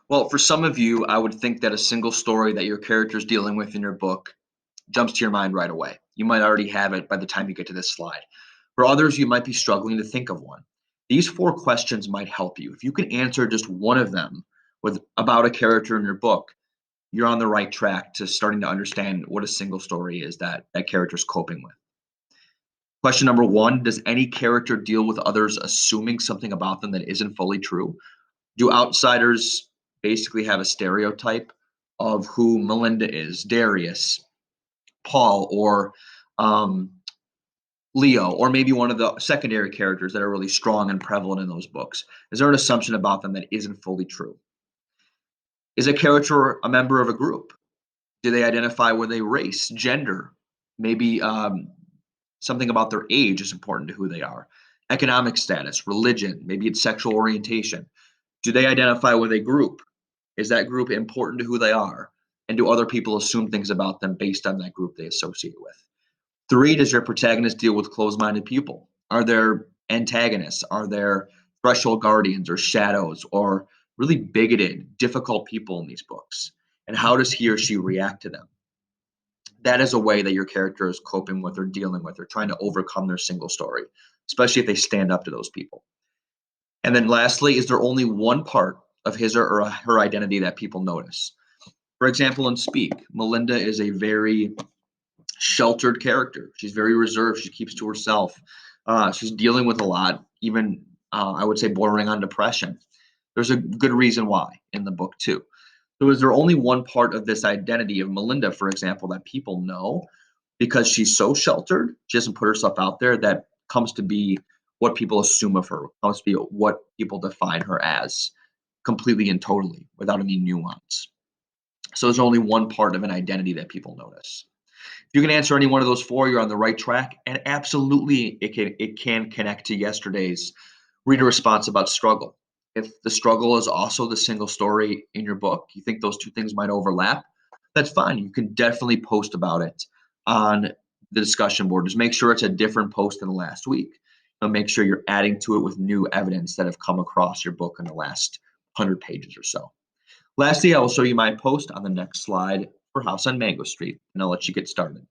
Well, for some of you, I would think that a single story that your character's dealing with in your book jumps to your mind right away. You might already have it by the time you get to this slide. For others, you might be struggling to think of one. These four questions might help you. If you can answer just one of them with about a character in your book, you're on the right track to starting to understand what a single story is that that character's coping with. Question number one: does any character deal with others assuming something about them that isn't fully true? Do outsiders basically have a stereotype of who Melinda is, Darius, Paul, or um, Leo, or maybe one of the secondary characters that are really strong and prevalent in those books? Is there an assumption about them that isn't fully true? Is a character a member of a group? Do they identify with a race, gender? Maybe something about their age is important to who they are. Economic status, religion, maybe it's sexual orientation. Do they identify with a group? Is that group important to who they are? And do other people assume things about them based on that group they associate with? Three, does your protagonist deal with closed minded people? Are there antagonists? Are there threshold guardians or shadows or really bigoted, difficult people in these books? And how does he or she react to them? That is a way that your character is coping with or dealing with or trying to overcome their single story, especially if they stand up to those people. And then lastly, is there only one part of his or her identity that people notice? For example, in Speak, Melinda is a very sheltered character. She's very reserved. She keeps to herself. She's dealing with a lot, even I would say bordering on depression. There's a good reason why in the book too. So is there only one part of this identity of Melinda, for example, that people know because she's so sheltered, she doesn't put herself out there, that comes to be what people assume of her, comes to be what people define her as completely and totally without any nuance. So there's only one part of an identity that people notice. If you can answer any one of those four, you're on the right track. And absolutely, it can connect to yesterday's reader response about struggle. If the struggle is also the single story in your book, you think those two things might overlap, that's fine. You can definitely post about it on the discussion board. Just make sure it's a different post than last week. And make sure you're adding to it with new evidence that have come across your book in the last 100 pages or so. Lastly, I will show you my post on the next slide for House on Mango Street, and I'll let you get started.